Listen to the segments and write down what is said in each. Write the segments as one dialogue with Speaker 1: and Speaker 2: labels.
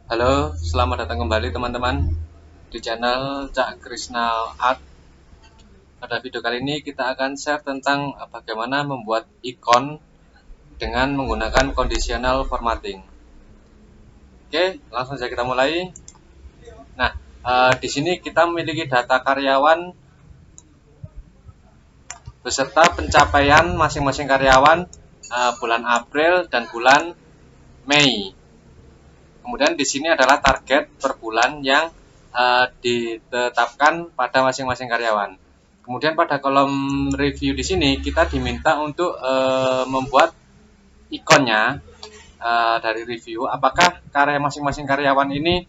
Speaker 1: Halo, selamat datang kembali teman-teman di channel Cak Krisna Art. Pada video kali ini kita akan share tentang bagaimana membuat ikon dengan menggunakan conditional formatting. Oke, langsung saja kita mulai. Nah, di sini kita memiliki data karyawan beserta pencapaian masing-masing karyawan bulan April dan bulan Mei. Kemudian di sini adalah target per bulan yang ditetapkan pada masing-masing karyawan. Kemudian pada kolom review di sini kita diminta untuk membuat ikonnya dari review. Apakah masing-masing karyawan ini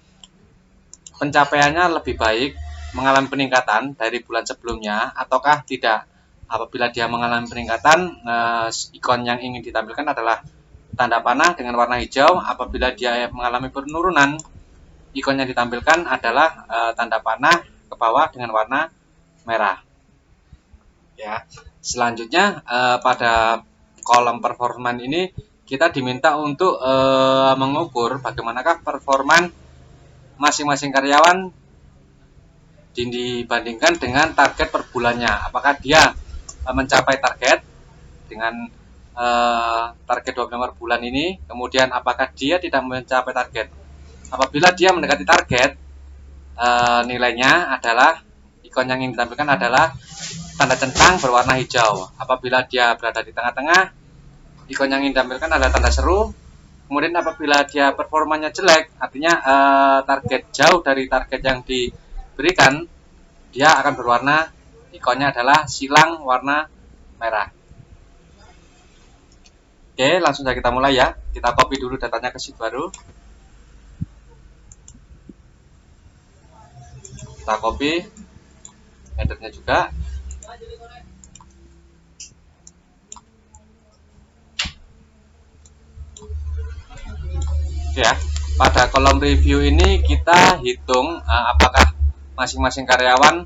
Speaker 1: pencapaiannya lebih baik, mengalami peningkatan dari bulan sebelumnya, ataukah tidak? Apabila dia mengalami peningkatan, ikon yang ingin ditampilkan adalah tanda panah dengan warna hijau. Apabila dia mengalami penurunan, ikon yang ditampilkan adalah tanda panah ke bawah dengan warna merah. Ya, selanjutnya pada kolom performan ini kita diminta untuk mengukur bagaimanakah performan masing-masing karyawan dibandingkan dengan target per bulannya. Apakah dia mencapai target dengan target 25 per bulan ini, kemudian apakah dia tidak mencapai target. Apabila dia mendekati target, nilainya adalah ikon yang ingin ditampilkan adalah tanda centang berwarna hijau. Apabila dia berada di tengah-tengah, ikon yang ingin ditampilkan adalah tanda seru. Kemudian apabila dia performanya jelek, artinya target jauh dari target yang diberikan, dia akan berwarna, ikonnya adalah silang warna merah. Oke, langsung saja kita mulai ya. Kita copy dulu datanya ke sheet baru. Kita copy headernya juga. Oke ya, pada kolom review ini kita hitung apakah masing-masing karyawan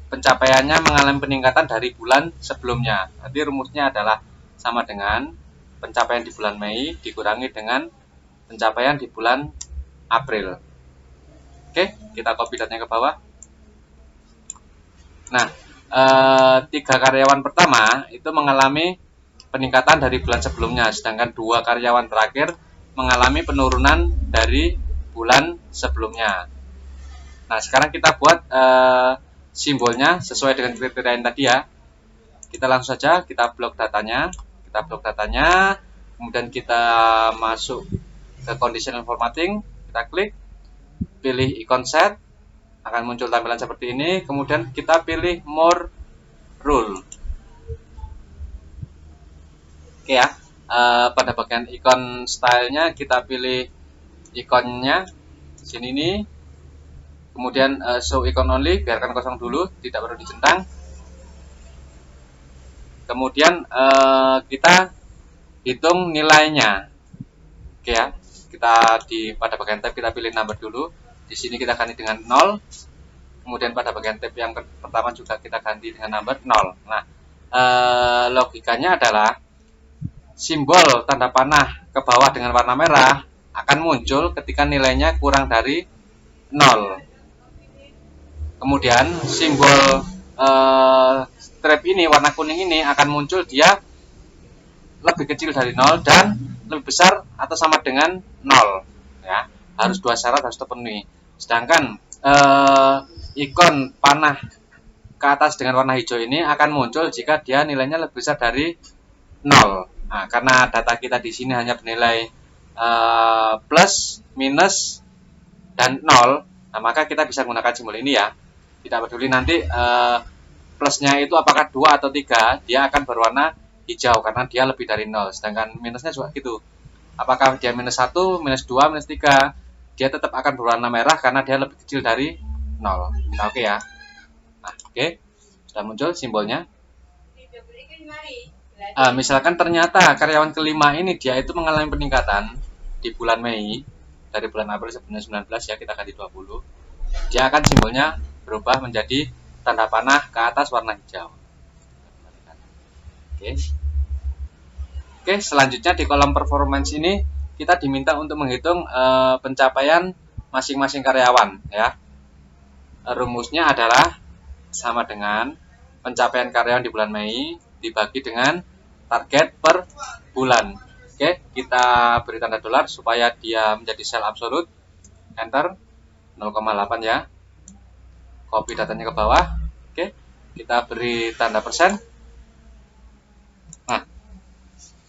Speaker 1: pencapaiannya mengalami peningkatan dari bulan sebelumnya. Nanti rumusnya adalah sama dengan pencapaian di bulan Mei dikurangi dengan pencapaian di bulan April. Oke, kita copy datanya ke bawah. Nah, 3 karyawan pertama itu mengalami peningkatan dari bulan sebelumnya, sedangkan 2 karyawan terakhir mengalami penurunan dari bulan sebelumnya. Nah, sekarang kita buat simbolnya sesuai dengan kriteria yang tadi ya. Kita langsung saja kita blok datanya, kemudian kita masuk ke conditional formatting, kita klik, pilih icon set, akan muncul tampilan seperti ini. Kemudian kita pilih more rule. Oke ya, pada bagian ikon stylenya kita pilih ikonnya sini nih. Kemudian show icon only, biarkan kosong dulu, tidak perlu dicentang. Kemudian kita hitung nilainya. Oke ya, kita pada bagian tab kita pilih number dulu. Di sini kita ganti dengan 0. Kemudian pada bagian tab yang pertama juga kita ganti dengan number 0. Nah, logikanya adalah simbol tanda panah ke bawah dengan warna merah akan muncul ketika nilainya kurang dari 0. Kemudian simbol strip ini, warna kuning ini akan muncul dia lebih kecil dari 0 dan lebih besar atau sama dengan 0 ya. Harus 2 syarat harus terpenuhi. Sedangkan ikon panah ke atas dengan warna hijau ini akan muncul jika dia nilainya lebih besar dari 0. Nah, karena data kita di sini hanya bernilai plus, minus, dan 0, nah maka kita bisa menggunakan simbol ini ya. Tidak peduli nanti plusnya itu apakah 2 atau 3, dia akan berwarna hijau karena dia lebih dari 0. Sedangkan minusnya juga gitu. Apakah dia minus 1, minus 2, minus 3, dia tetap akan berwarna merah karena dia lebih kecil dari 0. Nah, oke ya. Nah, oke. Sudah muncul simbolnya. Misalkan ternyata karyawan kelima ini dia itu mengalami peningkatan di bulan Mei dari bulan April sebelumnya 19 ya, kita ganti 20. Dia akan simbolnya berubah menjadi tanda panah ke atas warna hijau. Oke, selanjutnya di kolom performance ini kita diminta untuk menghitung pencapaian masing-masing karyawan ya. Rumusnya adalah sama dengan pencapaian karyawan di bulan Mei dibagi dengan target per bulan. Oke, kita beri tanda dolar supaya dia menjadi sel absolut. Enter 0,8 ya. Copy datanya ke bawah. Oke, kita beri tanda persen. Nah,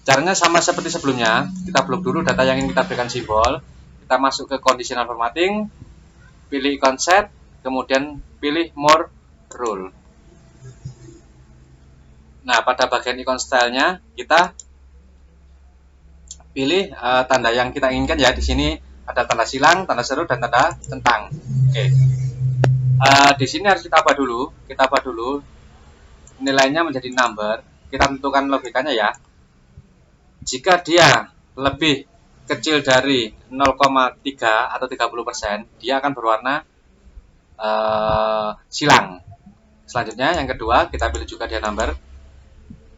Speaker 1: caranya sama seperti sebelumnya. Kita blok dulu data yang ingin kita berikan simbol. Kita masuk ke conditional formatting, pilih icon set, kemudian pilih more rule. Nah, pada bagian icon stylenya kita pilih tanda yang kita inginkan ya. Di sini ada tanda silang, tanda seru, dan tanda centang. Oke. Di sini harus kita ubah dulu. Kita ubah dulu nilainya menjadi number. Kita tentukan logikanya ya. Jika dia lebih kecil dari 0,3 atau 30%, dia akan berwarna silang. Selanjutnya yang kedua, kita pilih juga dia number.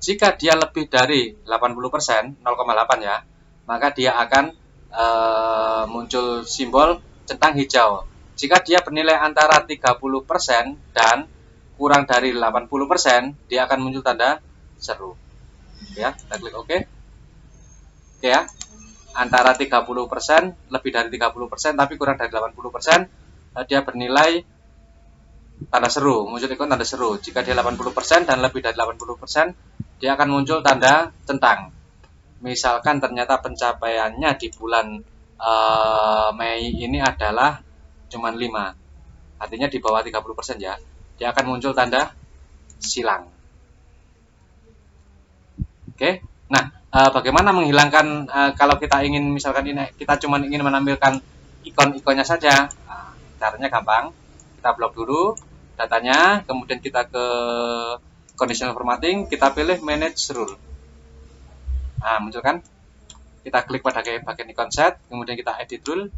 Speaker 1: Jika dia lebih dari 80%, 0,8 ya, maka dia akan muncul simbol centang hijau. Jika dia bernilai antara 30% dan kurang dari 80%, dia akan muncul tanda seru. Ya, kita klik OK. Oke ya. Antara 30%, lebih dari 30%, tapi kurang dari 80%, dia bernilai tanda seru, muncul ikon tanda seru. Jika dia 80% dan lebih dari 80%, dia akan muncul tanda centang. Misalkan ternyata pencapaiannya di bulan Mei ini adalah cuma 5, artinya di bawah 30% ya, dia akan muncul tanda silang. Oke, nah bagaimana menghilangkan kalau kita ingin misalkan ini kita cuma ingin menampilkan ikon-ikonnya saja. Nah, caranya gampang, kita blok dulu datanya, kemudian kita ke conditional formatting, kita pilih manage rule. Nah, muncul kan? Kita klik pada bagian icon set, kemudian kita edit rule.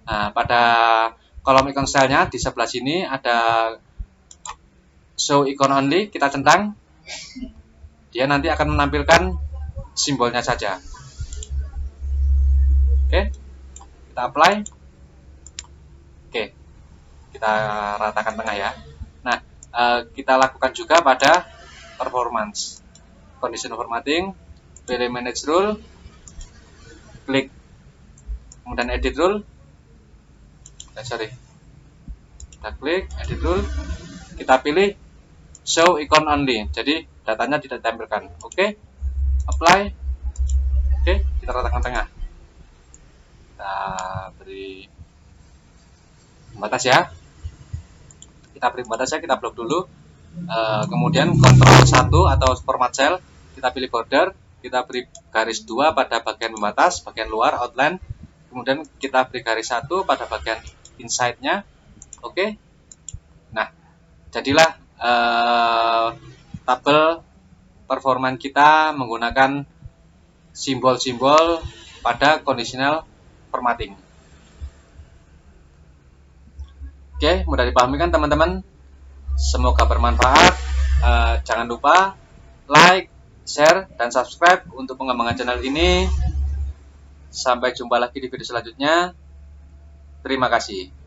Speaker 1: Nah, pada kolom icon stylenya di sebelah sini ada show icon only, kita centang. Dia nanti akan menampilkan simbolnya saja. Oke, kita apply. Oke, kita ratakan tengah ya. Nah, kita lakukan juga pada performance. Conditional formatting, pilih manage rule, klik, kemudian edit rule. Kita klik edit rule, kita pilih show icon only, jadi datanya tidak ditampilkan. Oke, apply. Oke, kita ratakan tengah. Kita beri pembatas ya. Kita beri pembatasnya, kita blok dulu. Kemudian Ctrl 1 atau format cell, kita pilih border, kita beri garis 2 pada bagian pembatas, bagian luar outline. Kemudian kita beri garis 1 pada bagian inside-nya. Oke. Nah, jadilah tabel performan kita menggunakan simbol-simbol pada conditional formatting. Oke, mudah dipahami kan teman-teman? Semoga bermanfaat. Jangan lupa like, share, dan subscribe untuk pengembangan channel ini. Sampai jumpa lagi di video selanjutnya. Terima kasih.